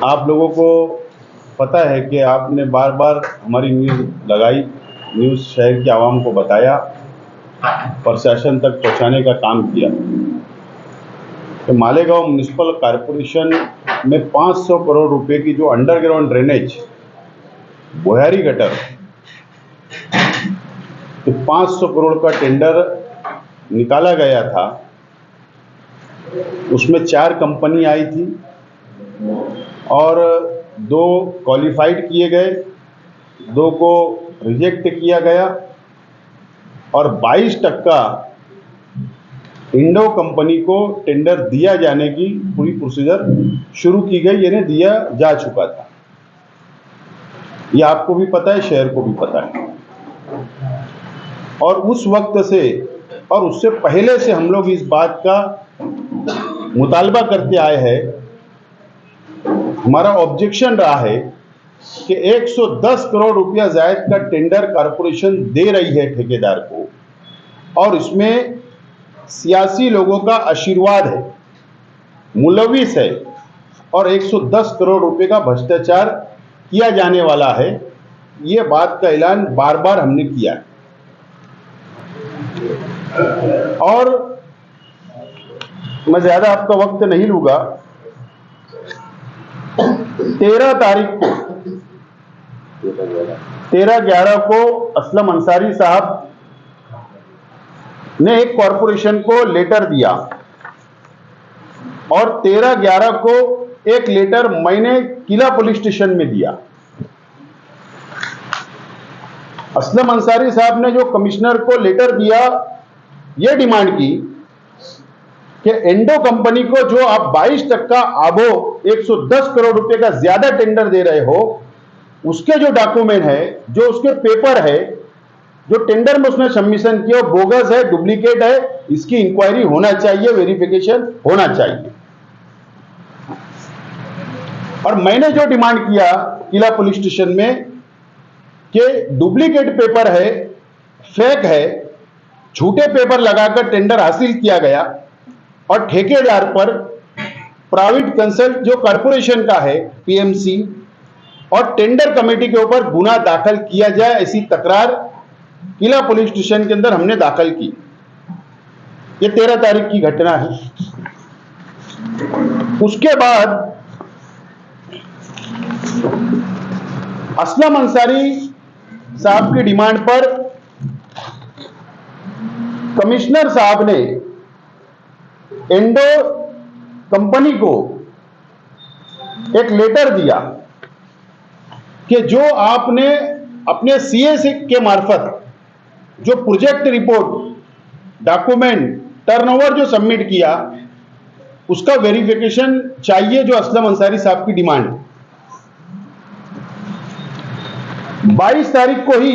आप लोगों को पता है कि आपने बार बार हमारी न्यूज़ लगाई, न्यूज़ शहर की आवाम को बताया, प्रशासन तक पहुंचाने का काम किया कि मालेगांव म्युनिसिपल कॉरपोरेशन में 500 करोड़ रुपए की जो अंडरग्राउंड ड्रेनेज बोहारी गटर, तो 500 करोड़ का टेंडर निकाला गया था। उसमें 4 कंपनी आई थी और 2 क्वालिफाइड किए गए, 2 को रिजेक्ट किया गया और 22% इंडो कंपनी को टेंडर दिया जाने की पूरी प्रोसीजर शुरू की गई, यानी दिया जा चुका था। ये आपको भी पता है, शहर को भी पता है। और उस वक्त से और उससे पहले से हम लोग इस बात का मुतालबा करते आए हैं, हमारा ऑब्जेक्शन रहा है कि 110 करोड़ रुपया जायद का टेंडर कॉरपोरेशन दे रही है ठेकेदार को, और इसमें सियासी लोगों का आशीर्वाद है, मुलविस है, और 110 करोड़ रुपए का भ्रष्टाचार किया जाने वाला है। ये बात का ऐलान बार बार हमने किया है। और मैं ज्यादा आपका वक्त नहीं लूंगा। 13/11 को असलम अंसारी साहब ने एक कॉरपोरेशन को लेटर दिया और 13/11 को एक लेटर मैंने किला पुलिस स्टेशन में दिया। असलम अंसारी साहब ने जो कमिश्नर को लेटर दिया, यह डिमांड की कि एंडो कंपनी को जो आप 22% आबो 110 करोड़ रुपए का ज्यादा टेंडर दे रहे हो, उसके जो डॉक्यूमेंट है, जो उसके पेपर है, जो टेंडर में उसने सबमिशन किया, बोगस है, डुप्लीकेट है, इसकी इंक्वायरी होना चाहिए, वेरिफिकेशन होना चाहिए। और मैंने जो डिमांड किया किला पुलिस स्टेशन में कि डुप्लीकेट पेपर है, फेक है, झूठे पेपर लगाकर टेंडर हासिल किया गया और ठेकेदार पर प्राइवेट कंसल्ट जो कॉरपोरेशन का है पीएमसी और टेंडर कमेटी के ऊपर गुना दाखिल किया जाए, ऐसी तकरार किला पुलिस स्टेशन के अंदर हमने दाखिल की। ये 13 तारीख की घटना है। उसके बाद असलम अंसारी साहब की डिमांड पर कमिश्नर साहब ने एंडो कंपनी को एक लेटर दिया कि जो आपने अपने सीएसी के मार्फत जो प्रोजेक्ट रिपोर्ट डॉक्यूमेंट टर्नओवर जो सबमिट किया, उसका वेरिफिकेशन चाहिए, जो असलम अंसारी साहब की डिमांड। 22 तारीख को ही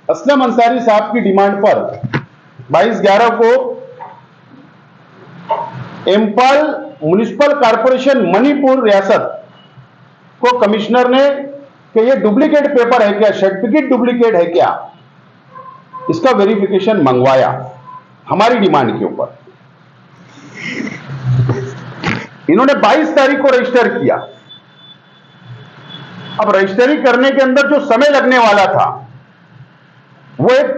असलम अंसारी साहब की डिमांड पर 22/11 को इम्फाल म्युनिसिपल कॉरपोरेशन मणिपुर रियासत को कमिश्नर ने कि ये डुप्लीकेट पेपर है क्या, सर्टिफिकेट डुप्लीकेट है क्या, इसका वेरिफिकेशन मंगवाया हमारी डिमांड के ऊपर। इन्होंने 22 तारीख को रजिस्टर किया। अब रजिस्टरी करने के अंदर जो समय लगने वाला था, वो एक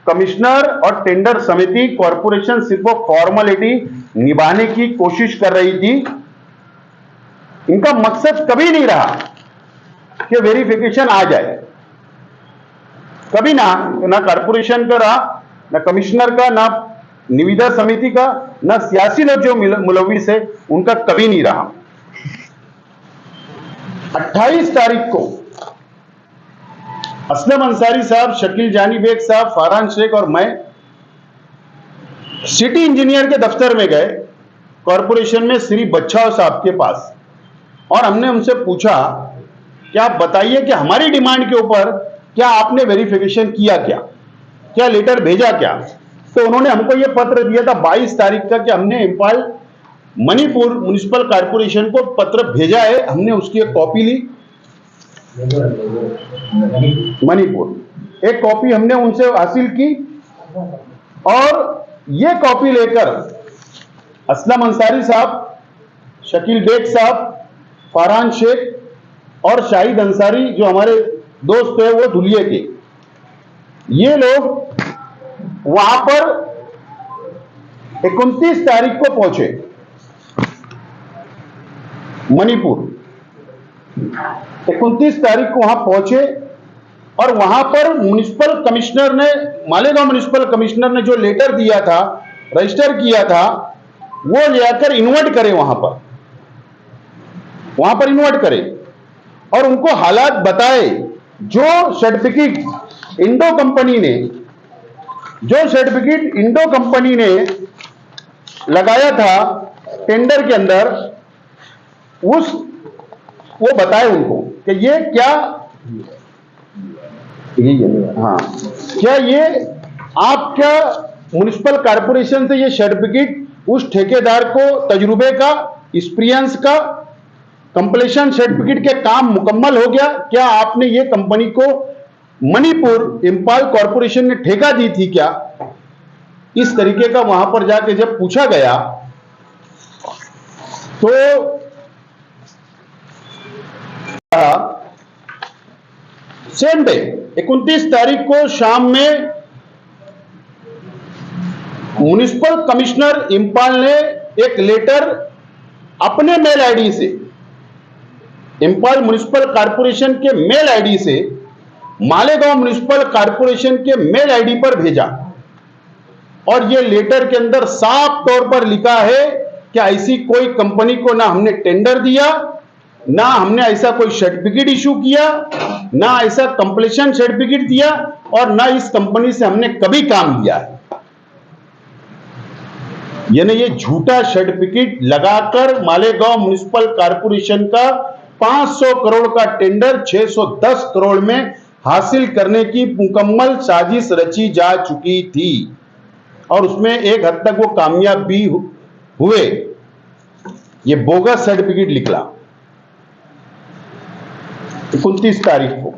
कमिश्नर और टेंडर समिति कॉरपोरेशन सिर्फ फॉर्मेलिटी निभाने की कोशिश कर रही थी। इनका मकसद कभी नहीं रहा कि वेरिफिकेशन आ जाए, कभी ना कॉरपोरेशन का रहा, ना कमिश्नर का, ना निविदा समिति का, ना सियासी लोग जो मुलविस है उनका कभी नहीं रहा। 28 तारीख को असलम अंसारी साहब, शकील जानी बेग साहब, फरहान शेख और मैं सिटी इंजीनियर के दफ्तर में गए कॉरपोरेशन में श्री बच्चाओ साहब के पास, और हमने उनसे पूछा कि आप बताइए कि हमारी डिमांड के ऊपर क्या आपने वेरिफिकेशन किया, क्या लेटर भेजा क्या। तो उन्होंने हमको यह पत्र दिया था 22 तारीख का कि हमने इम्फाल मणिपुर म्युनिसिपल कॉरपोरेशन को पत्र भेजा है, हमने उसकी एक कॉपी ली। मणिपुर एक कॉपी हमने उनसे हासिल की, और ये कॉपी लेकर असलम अंसारी साहब, शकील बेग साहब, फरहान शेख और शाहिद अंसारी जो हमारे दोस्त है वो धुलिये के, ये लोग वहां पर 29 तारीख को पहुंचे मणिपुर। 29 तारीख को वहां पहुंचे और वहां पर म्युनिसिपल कमिश्नर ने, मालेगांव म्युनिसिपल कमिश्नर ने जो लेटर दिया था, रजिस्टर किया था, वो लेकर इन्वर्ट करे वहां पर इन्वर्ट करे और उनको हालात बताए। जो सर्टिफिकेट इंडो कंपनी ने लगाया था टेंडर के अंदर, वो बताए उनको कि ये क्या, हाँ, क्या ये आपका म्युनिसिपल कॉर्पोरेशन से ये सर्टिफिकेट उस ठेकेदार को तजुर्बे का, एक्सपीरियंस का, कंप्लीशन सर्टिफिकेट के काम मुकम्मल हो गया? क्या आपने ये कंपनी को मणिपुर इंपाल कॉर्पोरेशन ने ठेका दी थी क्या? इस तरीके का वहां पर जाके जब पूछा गया तो सेम डे 29 तारीख को शाम में म्युनिसिपल कमिश्नर इंपाल ने एक लेटर अपने मेल आईडी से, इंपाल म्युनिसिपल कॉर्पोरेशन के मेल आईडी से मालेगांव म्युनिसिपल कॉर्पोरेशन के मेल आईडी पर भेजा और यह लेटर के अंदर साफ तौर पर लिखा है कि ऐसी कोई कंपनी को ना हमने टेंडर दिया, ना हमने ऐसा कोई सर्टिफिकेट इशू किया, ना ऐसा कंप्लीशन सर्टिफिकेट दिया और ना इस कंपनी से हमने कभी काम लिया है। यानी ये झूठा सर्टिफिकेट लगाकर मालेगांव म्युनिसिपल कॉर्पोरेशन का 500 करोड़ का टेंडर 610 करोड़ में हासिल करने की मुकम्मल साजिश रची जा चुकी थी और उसमें एक हद तक वो कामयाब भी हुए। ये बोगस सर्टिफिकेट निकला 29 तारीख को,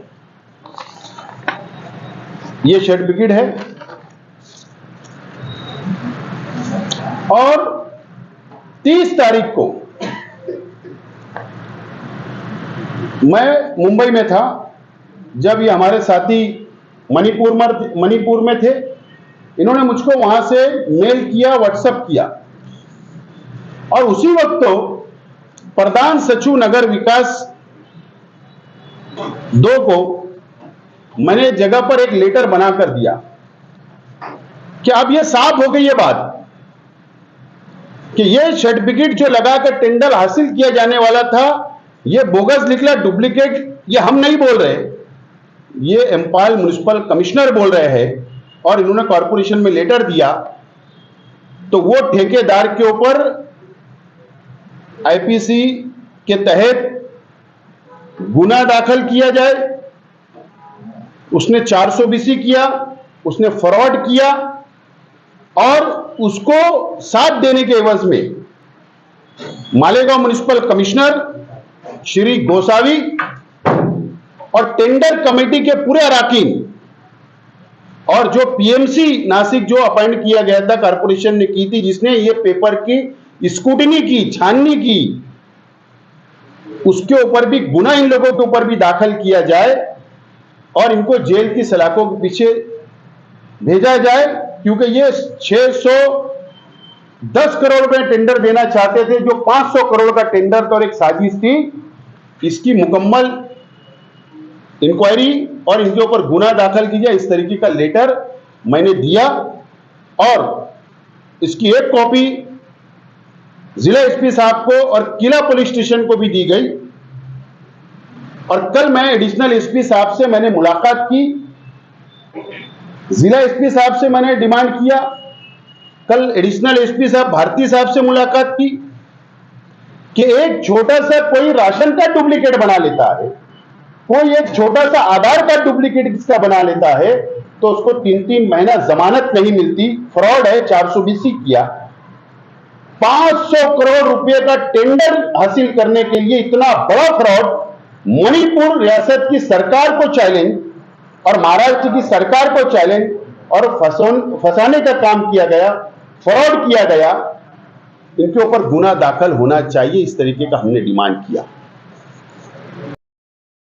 ये सर्टिफिकेट है। और 30 तारीख को मैं मुंबई में था जब ये हमारे साथी मणिपुर में थे। इन्होंने मुझको वहां से मेल किया, व्हाट्सएप किया और उसी वक्त तो प्रधान सचिव नगर विकास 2 को मैंने जगह पर एक लेटर बनाकर दिया कि अब यह साफ हो गई ये बात कि यह सर्टिफिकेट जो लगाकर टेंडर हासिल किया जाने वाला था यह बोगस निकला, डुप्लीकेट। ये हम नहीं बोल रहे, ये इंपाल म्युनिसिपल कमिश्नर बोल रहे हैं और इन्होंने कॉर्पोरेशन में लेटर दिया तो वो ठेकेदार के ऊपर आईपीसी के तहत गुना दाखिल किया जाए। उसने 420 किया, उसने फ्रॉड किया और उसको साथ देने के एवज में मालेगांव म्युनिसिपल कमिश्नर श्री गोसावी और टेंडर कमेटी के पूरे अराकीन और जो पीएमसी नासिक जो अपॉइंट किया गया था कॉर्पोरेशन ने की थी, जिसने ये पेपर की स्क्रूटिनी की, छाननी की, उसके ऊपर भी गुना इन लोगों के ऊपर भी दाखिल किया जाए और इनको जेल की सलाखों के पीछे भेजा जाए, क्योंकि ये 610 करोड़ में टेंडर देना चाहते थे जो 500 करोड़ का टेंडर तो और एक साजिश थी। इसकी मुकम्मल इंक्वायरी और इनके ऊपर गुना दाखिल की जाए, इस तरीके का लेटर मैंने दिया और इसकी एक कॉपी जिला एसपी साहब को और किला पुलिस स्टेशन को भी दी गई। और कल मैं एडिशनल एसपी साहब से मैंने मुलाकात की, जिला एसपी साहब से मैंने डिमांड किया, कल एडिशनल एसपी साहब भारती साहब से मुलाकात की कि एक छोटा सा कोई राशन कार्ड डुप्लीकेट बना लेता है, कोई एक छोटा सा आधार कार्ड डुप्लीकेट किसका बना लेता है तो उसको 3-3 महीना जमानत नहीं मिलती, फ्रॉड है, 420 किया। 500 करोड़ रुपए का टेंडर हासिल करने के लिए इतना बड़ा फ्रॉड, मणिपुर रियासत की सरकार को चैलेंज और महाराष्ट्र की सरकार को चैलेंज और फंसाने का काम किया गया, फ्रॉड किया गया। इनके ऊपर गुना दाखिल होना चाहिए, इस तरीके का हमने डिमांड किया।